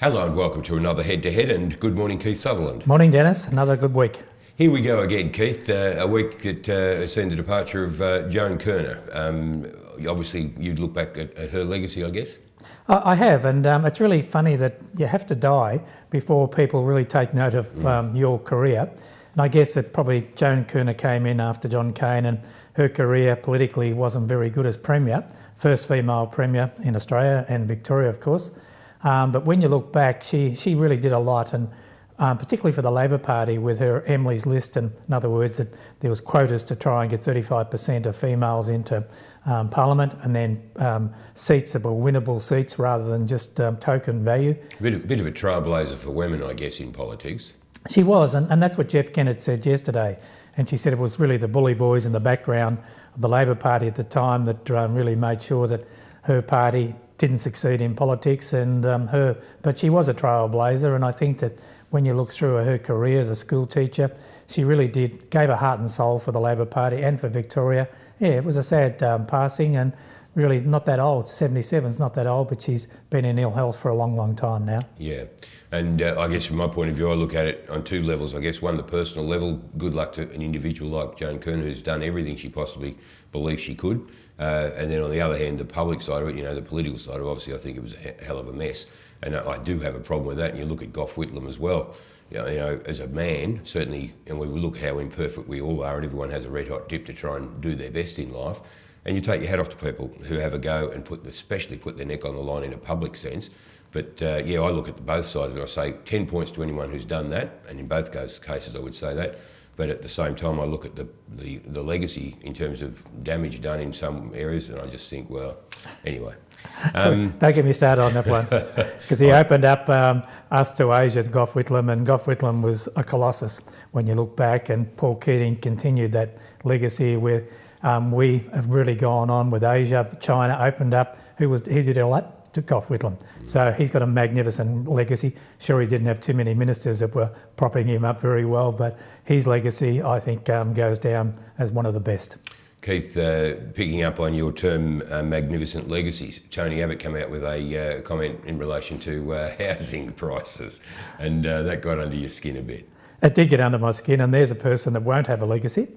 Hello and welcome to another Head2Head, and good morning, Keith Sutherland. Morning, Dennis. Another good week. Here we go again, Keith. A week that has seen the departure of Joan Kirner. Obviously, you'd look back at her legacy, I guess? I have, and it's really funny that you have to die before people really take note of your career. And I guess that probably Joan Kirner came in after John Cain, and her career politically wasn't very good as Premier. First female Premier in Australia and Victoria, of course. But when you look back, she really did a lot, and particularly for the Labor Party with her Emily's List, and in other words, that there was quotas to try and get 35% of females into Parliament, and then seats that were winnable seats rather than just token value. Bit of a trailblazer for women, I guess, in politics. She was, and that's what Jeff Kennett said yesterday. And she said it was really the bully boys in the background of the Labor Party at the time that really made sure that her party didn't succeed in politics, and but she was a trailblazer, and I think that when you look through her career as a school teacher, she really gave her heart and soul for the Labor Party and for Victoria. Yeah, it was a sad passing, and really not that old. 77 is not that old, but she's been in ill health for a long, long time now. Yeah, and I guess from my point of view, I look at it on two levels. I guess one, the personal level, good luck to an individual like Joan Kirner, who's done everything she possibly believed she could. And then on the other hand, the public side of it, the political side of it, obviously I think it was a hell of a mess. And I do have a problem with that. And you look at Gough Whitlam as well. As a man, certainly, and we look how imperfect we all are, and everyone has a red hot dip to try and do their best in life. And you take your hat off to people who have a go and especially put their neck on the line in a public sense. But I look at both sides and I say 10 points to anyone who's done that. And in both cases, I would say that. But at the same time, I look at the legacy in terms of damage done in some areas, and I just think, well, anyway. Don't get me started on that one, because he opened up us to Asia, Gough Whitlam, and Gough Whitlam was a colossus when you look back, and Paul Keating continued that legacy where we have really gone on with Asia. China opened up. He did all that? To Gough Whitlam. So he's got a magnificent legacy. Sure, he didn't have too many ministers that were propping him up very well, but his legacy, I think, goes down as one of the best. Keith, picking up on your term, magnificent legacies, Tony Abbott came out with a comment in relation to housing prices, and that got under your skin a bit. It did get under my skin, and there's a person that won't have a legacy.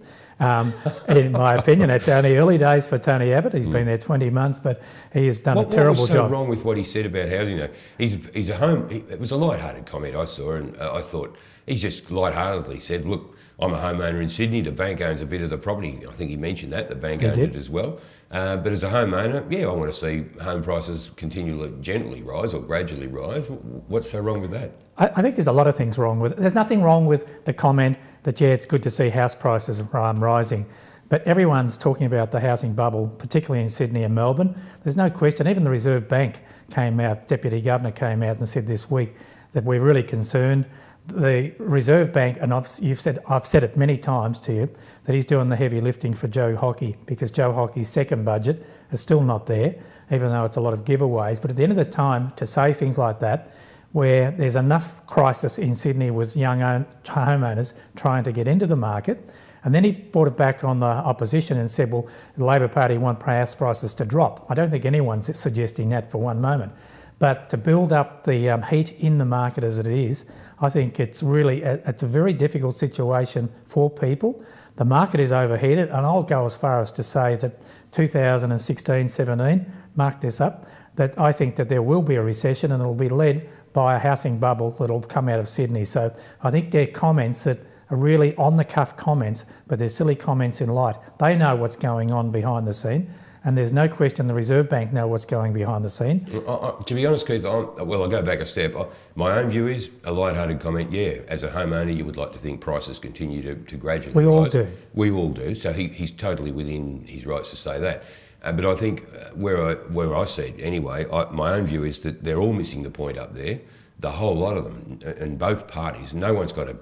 In my opinion, it's only early days for Tony Abbott. He's been there 20 months, but he has done a terrible job. What was so wrong with what he said about housing, though? He's a home. It was a light-hearted comment I saw, and I thought he's just light-heartedly said, "Look, I'm a homeowner in Sydney. The bank owns a bit of the property." I think he mentioned that the bank owned it as well. But as a homeowner, I want to see home prices continually, gently rise or gradually rise. What's so wrong with that? I think there's a lot of things wrong with it. There's nothing wrong with the comment that, it's good to see house prices rising. But everyone's talking about the housing bubble, particularly in Sydney and Melbourne. There's no question. Even the Reserve Bank came out, Deputy Governor came out and said this week that we're really concerned. The Reserve Bank, and I've said it many times to you, that he's doing the heavy lifting for Joe Hockey, because Joe Hockey's second budget is still not there, even though it's a lot of giveaways. But at the end of the time, to say things like that, where there's enough crisis in Sydney with young homeowners trying to get into the market, and then he brought it back on the opposition and said, well, the Labor Party want house prices to drop. I don't think anyone's suggesting that for one moment. But to build up the heat in the market as it is, I think it's a very difficult situation for people. The market is overheated, and I'll go as far as to say that 2016-17, mark this up, that I think that there will be a recession, and it will be led by a housing bubble that will come out of Sydney. So I think they're comments that are really on-the-cuff comments, but they're silly comments in light. They know what's going on behind the scene, and there's no question the Reserve Bank know what's going behind the scene. To be honest, Keith, I'll go back a step. My own view is a light-hearted comment, as a homeowner, you would like to think prices continue to gradually rise. We all do. We all do, so he's totally within his rights to say that. But I think where I see it anyway, my own view is that they're all missing the point up there, the whole lot of them, and both parties. No one's got a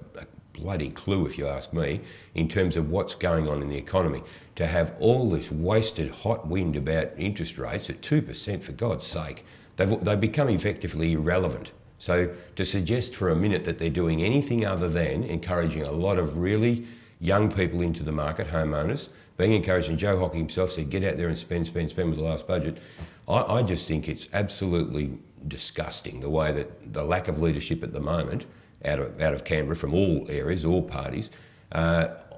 bloody clue, if you ask me, in terms of what's going on in the economy. To have all this wasted hot wind about interest rates at 2%, for God's sake, they've become effectively irrelevant. So to suggest for a minute that they're doing anything other than encouraging a lot of really young people into the market, homeowners, being encouraged, and Joe Hockey himself said, get out there and spend with the last budget. I just think it's absolutely disgusting the way that the lack of leadership at the moment out of Canberra from all areas, all parties,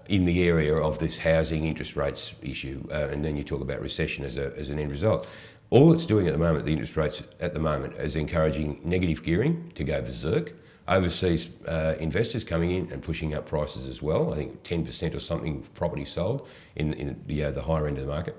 in the area of this housing interest rates issue, and then you talk about recession as an end result. All it's doing at the moment, the interest rates at the moment, is encouraging negative gearing to go berserk. Overseas investors coming in and pushing up prices as well. I think 10% or something property sold in the higher end of the market.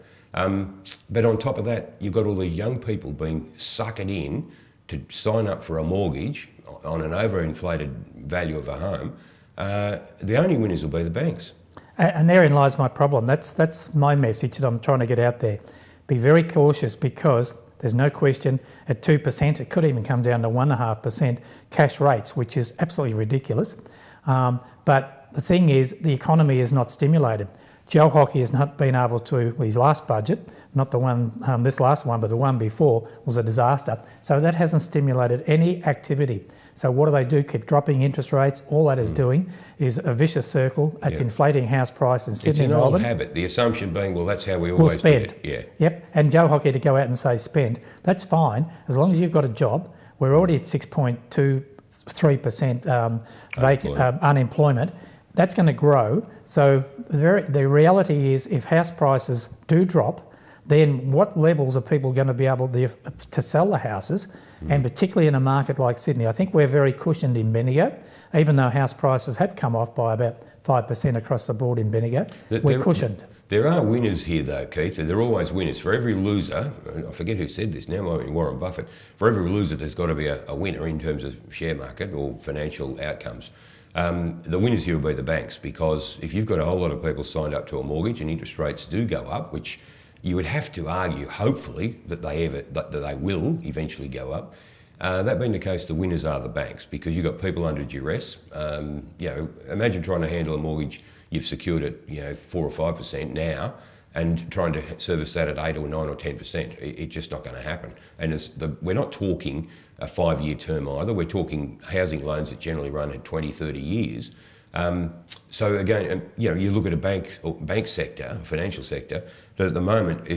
But on top of that, you've got all these young people being suckered in to sign up for a mortgage on an overinflated value of a home. The only winners will be the banks. And therein lies my problem. That's my message that I'm trying to get out there. Be very cautious, because there's no question at 2%, it could even come down to 1.5% cash rates, which is absolutely ridiculous. But the thing is, the economy is not stimulated. Joe Hockey has not been able to, his last budget, not the one, this last one, but the one before was a disaster. So that hasn't stimulated any activity. So what do? Keep dropping interest rates. All that is doing is a vicious circle. It's inflating house prices in Sydney and Melbourne. It's an old habit. The assumption being, well, that's how we always spend. did it. Yep. And Joe Hockey to go out and say spend, that's fine, as long as you've got a job. We're already at 6.23% unemployment. That's going to grow. So the reality is, if house prices do drop, then what levels are people going to be able to sell the houses? And particularly in a market like Sydney, I think we're very cushioned in Bendigo, even though house prices have come off by about 5% across the board in Bendigo. We're cushioned. There are winners here though, Keith. There are always winners. For every loser, I forget who said this now, might be Warren Buffett, for every loser there's got to be a winner in terms of share market or financial outcomes. The winners here will be the banks, because if you've got a whole lot of people signed up to a mortgage and interest rates do go up, which you would have to argue, hopefully, that they will eventually go up. That being the case, the winners are the banks, because you've got people under duress. Imagine trying to handle a mortgage you've secured at 4 or 5% now, and trying to service that at 8 or 9 or 10%. It's just not going to happen. And we're not talking a 5-year term either. We're talking housing loans that generally run at 20, 30 years. So again, you look at a bank sector, financial sector, that at the moment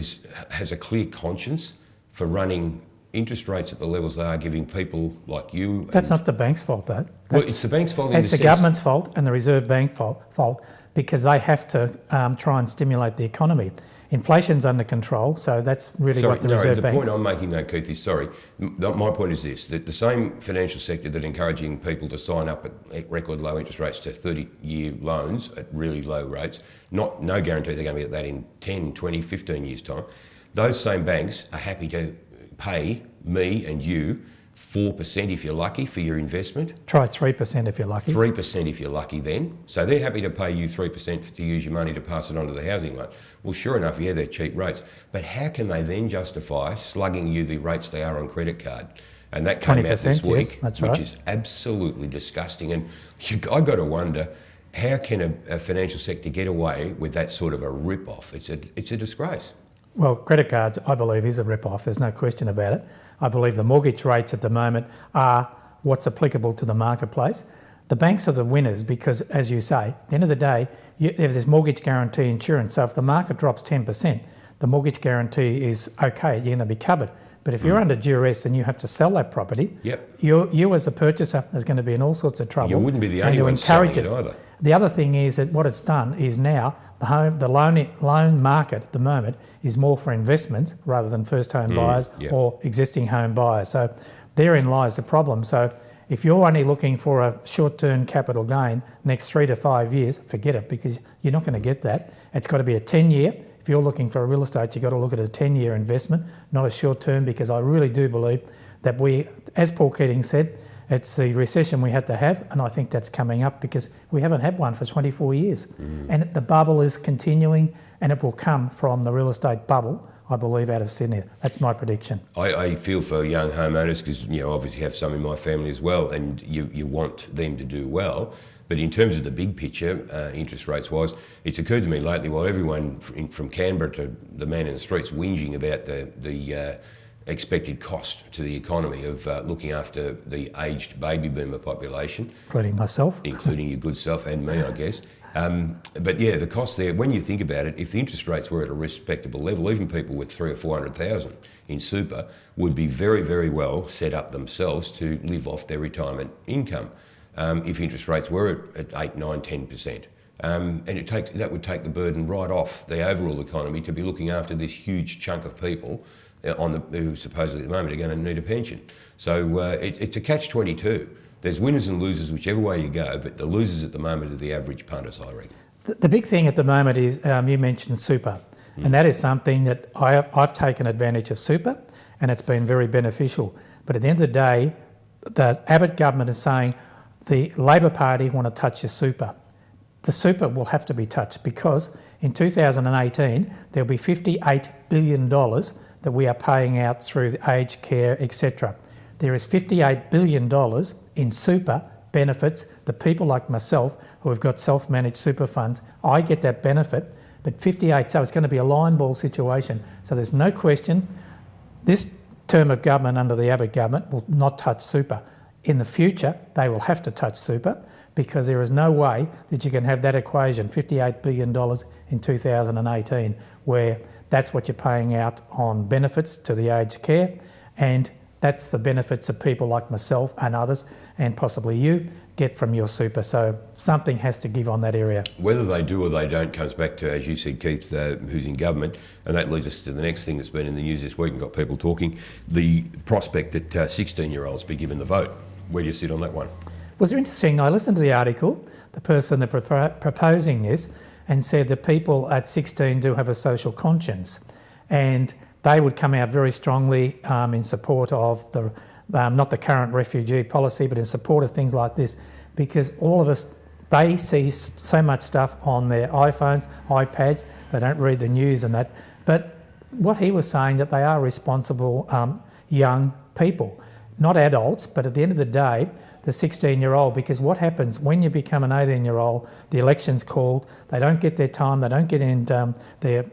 has a clear conscience for running interest rates at the levels they are, giving people like you. That's not the bank's fault, though. Well, it's the bank's fault. It's the government's fault and the Reserve Bank fault, because they have to try and stimulate the economy. Inflation's under control, so that's really what the Reserve Bank... The point I'm making though, Keith, is, my point is this, that the same financial sector that encouraging people to sign up at record low interest rates to 30-year loans at really low rates, no guarantee they're going to be at that in 10, 20, 15 years' time, those same banks are happy to pay me and you 4% if you're lucky for your investment. Try 3% if you're lucky. 3% if you're lucky then. So they're happy to pay you 3% to use your money to pass it on to the housing loan. Well, sure enough, yeah, they're cheap rates. But how can they then justify slugging you the rates they are on credit card? And that came out this week, yes, which is absolutely disgusting. And I got to wonder, how can a financial sector get away with that sort of a rip-off? It's a disgrace. Well, credit cards, I believe, is a rip-off. There's no question about it. I believe the mortgage rates at the moment are what's applicable to the marketplace. The banks are the winners because, as you say, at the end of the day, there's mortgage guarantee insurance. So if the market drops 10%, the mortgage guarantee is okay, you're going to be covered. But if you're under duress and you have to sell that property, you as a purchaser is going to be in all sorts of trouble. You wouldn't be the only one selling it either. The other thing is that what it's done is now the loan market at the moment is more for investments rather than first home buyers or existing home buyers. So therein lies the problem. So if you're only looking for a short-term capital gain next 3 to 5 years, forget it, because you're not going to get that. It's got to be a 10-year. If you're looking for a real estate, you've got to look at a 10-year investment, not a short-term, because I really do believe that as Paul Keating said, it's the recession we had to have, and I think that's coming up because we haven't had one for 24 years. And the bubble is continuing, and it will come from the real estate bubble, I believe, out of Sydney. That's my prediction. I feel for young homeowners because, obviously have some in my family as well, and you want them to do well. But in terms of the big picture, interest rates-wise, it's occurred to me lately, while everyone from Canberra to the man in the streets whinging about the expected cost to the economy of looking after the aged baby boomer population. Including myself. Including your good self and me, I guess. But yeah, the cost there, when you think about it, if the interest rates were at a respectable level, even people with 300,000 or 400,000 in super would be very, very well set up themselves to live off their retirement income. If interest rates were at 8, 9, 10%. And that would take the burden right off the overall economy to be looking after this huge chunk of people who supposedly at the moment are going to need a pension. So it's a catch-22. There's winners and losers whichever way you go, but the losers at the moment are the average punters, I reckon. The big thing at the moment is, you mentioned super, and that is something that I've taken advantage of super, and it's been very beneficial. But at the end of the day, the Abbott government is saying the Labor Party want to touch your super. The super will have to be touched because in 2018, there'll be $58 billion that we are paying out through the aged care, etc. There is $58 billion in super benefits. The people like myself who have got self-managed super funds, I get that benefit, but 58, so it's going to be a line ball situation. So there's no question this term of government under the Abbott government will not touch super. In the future, they will have to touch super because there is no way that you can have that equation, $58 billion in 2018, where that's what you're paying out on benefits to the aged care, and that's the benefits that people like myself and others, and possibly you, get from your super. So something has to give on that area. Whether they do or they don't comes back to, as you said, Keith, who's in government, and that leads us to the next thing that's been in the news this week and got people talking, the prospect that 16-year-olds be given the vote. Where do you sit on that one? Was interesting. I listened to the article, the person that proposing this, and said that people at 16 do have a social conscience, and they would come out very strongly in support of the not the current refugee policy, but in support of things like this, because all of us, they see so much stuff on their iPhones, iPads, they don't read the news and that. But what he was saying, that they are responsible young people, not adults, but at the end of the day, the 16-year-old, because what happens when you become an 18-year-old, the election's called, they don't get their time, they don't get in their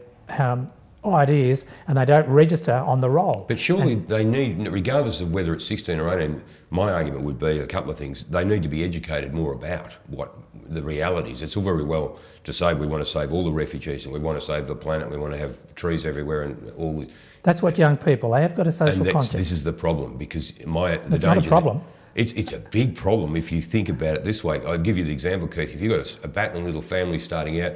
ideas, and they don't register on the roll. But surely they need, regardless of whether it's 16 or 18, my argument would be a couple of things. They need to be educated more about what the realities. It's all very well to say we want to save all the refugees and we want to save the planet, we want to have trees everywhere and all this. That's what young people, they have got a social conscience. This is the problem, because it's not a problem. It's a big problem if you think about it this way. I'll give you the example, Keith. If you've got a battling little family starting out,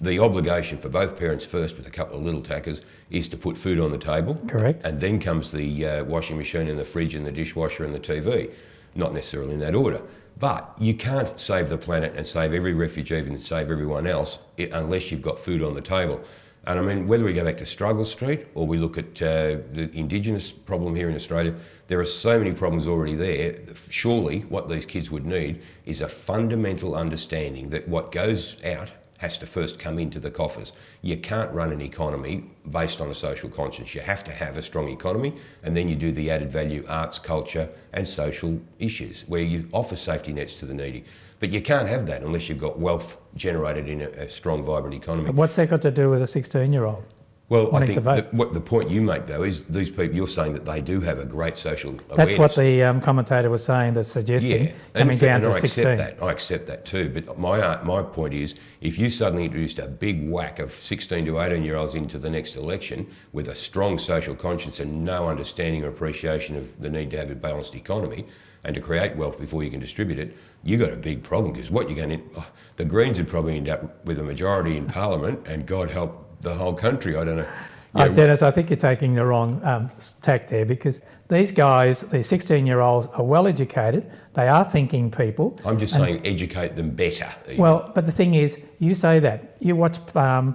the obligation for both parents first, with a couple of little tackers, is to put food on the table. Correct. And then comes the washing machine and the fridge and the dishwasher and the TV. Not necessarily in that order. But you can't save the planet and save every refugee and save everyone else unless you've got food on the table. And I mean, whether we go back to Struggle Street or we look at the Indigenous problem here in Australia, there are so many problems already there. Surely what these kids would need is a fundamental understanding that what goes out has to first come into the coffers. You can't run an economy based on a social conscience. You have to have a strong economy, and then you do the added value arts, culture and social issues where you offer safety nets to the needy. But you can't have that unless you've got wealth generated in a strong, vibrant economy. But what's that got to do with a 16-year-old? Well, I think the point you make, though, is these people, you're saying that they do have a great social awareness. That's what the commentator was saying, that's suggesting, coming down to 16. I accept that too, but my point is, if you suddenly introduced a big whack of 16 to 18-year-olds into the next election with a strong social conscience and no understanding or appreciation of the need to have a balanced economy and to create wealth before you can distribute it, you've got a big problem, because what you're going to... the Greens would probably end up with a majority in Parliament, and God help the whole country, I don't know. Dennis, I think you're taking the wrong tack there, because these guys, the 16-year-olds, are well educated. They are thinking people. I'm just saying educate them better. Even. Well, but the thing is, you say that. You watch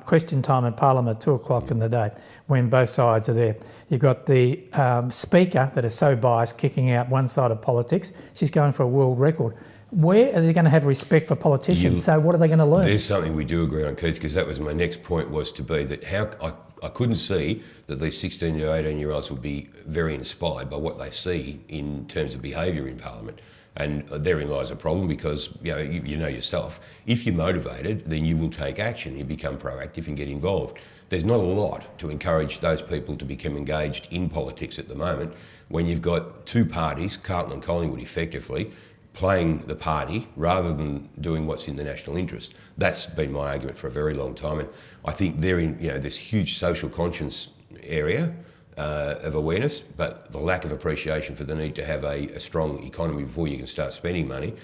Question Time in Parliament at 2 o'clock in the day when both sides are there. You've got the speaker that is so biased, kicking out one side of politics. She's going for a world record. Where are they going to have respect for politicians? So what are they going to learn? There's something we do agree on, Keith, because that was my next point, was to be that I couldn't see that these 16 to 18-year-olds would be very inspired by what they see in terms of behaviour in Parliament. And therein lies a problem, because you know yourself, if you're motivated, then you will take action, you become proactive and get involved. There's not a lot to encourage those people to become engaged in politics at the moment when you've got two parties, Carlton and Collingwood effectively, playing the party rather than doing what's in the national interest. That's been my argument for a very long time, and I think they're in this huge social conscience area of awareness, but the lack of appreciation for the need to have a strong economy before you can start spending money.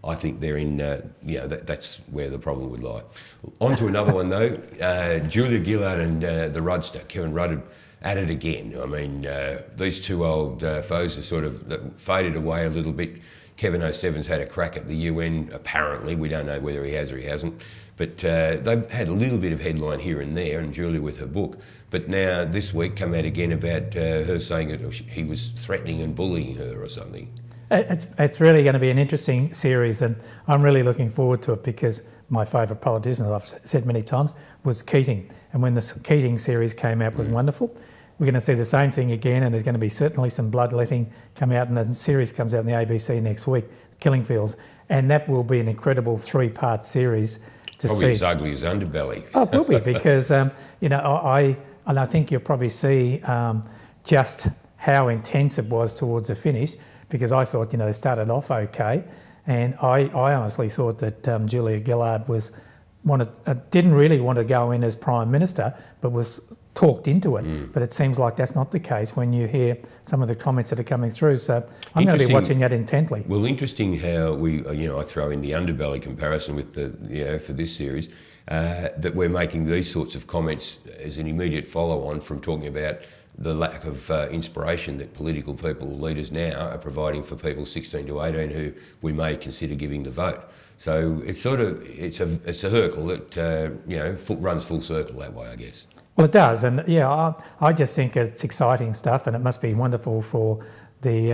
I think they're in, that's where the problem would lie. On to another one though, Julia Gillard and the Ruddster, Kevin Rudd, at it again. I mean, these two old foes are sort of faded away a little bit. Kevin O'Steven's had a crack at the UN, apparently. We don't know whether he has or he hasn't. But they've had a little bit of headline here and there, and Julia with her book. But now this week come out again about her saying that he was threatening and bullying her or something. It's really going to be an interesting series, and I'm really looking forward to it because my favourite politician, as I've said many times, was Keating. And when the Keating series came out, it was wonderful. We're going to see the same thing again, and there's going to be certainly some bloodletting come out, and the series comes out in the ABC next week, Killing Fields, and that will be an incredible 3-part series to Probably see. as ugly as Underbelly. Oh, it will be, because I think you'll probably see just how intense it was towards the finish, because I thought they started off okay, and I honestly thought that Julia Gillard didn't really want to go in as Prime Minister, but was talked into it. But it seems like that's not the case when you hear some of the comments that are coming through. So I'm going to be watching that intently. Well, interesting how I throw in the Underbelly comparison with for this series, that we're making these sorts of comments as an immediate follow-on from talking about the lack of inspiration that political people, leaders now, are providing for people 16 to 18 who we may consider giving the vote. So it's a circle that runs full circle that way, I guess. Well, it does, and I just think it's exciting stuff, and it must be wonderful for the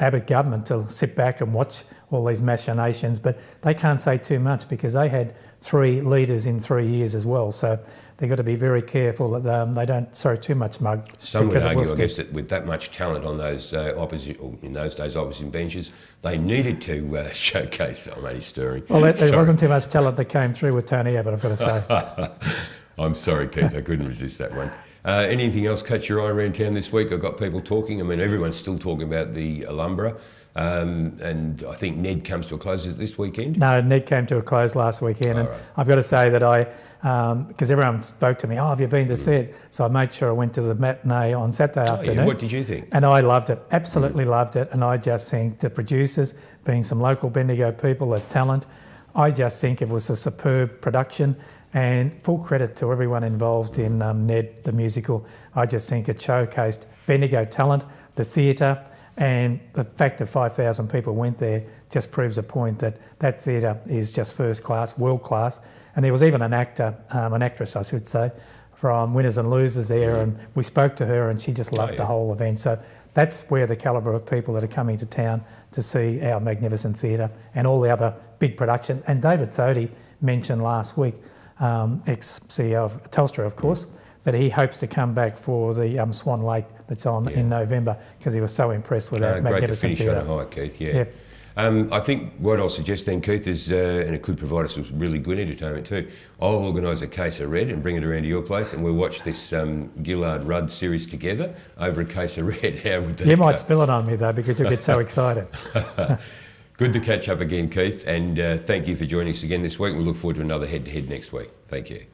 Abbott government to sit back and watch all these machinations, but they can't say too much because they had 3 leaders in 3 years as well, so they've got to be very careful that they don't throw too much mug. Some would argue, I guess, that with that much talent on those in those days opposition benches, they needed to showcase. I'm only stirring. Well, there wasn't too much talent that came through with Tony Abbott, I've got to say. I'm sorry, Keith, I couldn't resist that one. Anything else catch your eye around town this week? I've got people talking. I mean, everyone's still talking about the Alhambra, and I think Ned comes to a close this weekend. No, Ned came to a close last weekend, and I've got to say that because everyone spoke to me, have you been to see it? So I made sure I went to the matinee on Saturday afternoon. Yeah. What did you think? And I loved it, absolutely loved it. And I just think the producers, being some local Bendigo people, the talent, I just think it was a superb production. And full credit to everyone involved in Ned, the musical. I just think it showcased Bendigo talent, the theatre, and the fact that 5,000 people went there just proves a point that that theatre is just first class, world class. And there was even an actress, I should say, from Winners and Losers there, and we spoke to her and she just loved the whole event. So that's where the calibre of people that are coming to town to see our magnificent theatre and all the other big production. And David Thodey mentioned last week, ex-CEO of Telstra, of course, that he hopes to come back for the Swan Lake that's on in November because he was so impressed with that magnificent theatre. Great to finish on a high, Keith, I think what I'll suggest then, Keith, is, and it could provide us with really good entertainment too, I'll organise a case of Red and bring it around to your place and we'll watch this Gillard-Rudd series together over a case of Red. How would that You might spill it on me though because you'll get so excited. Good to catch up again, Keith, and thank you for joining us again this week. We look forward to another head-to-head next week. Thank you.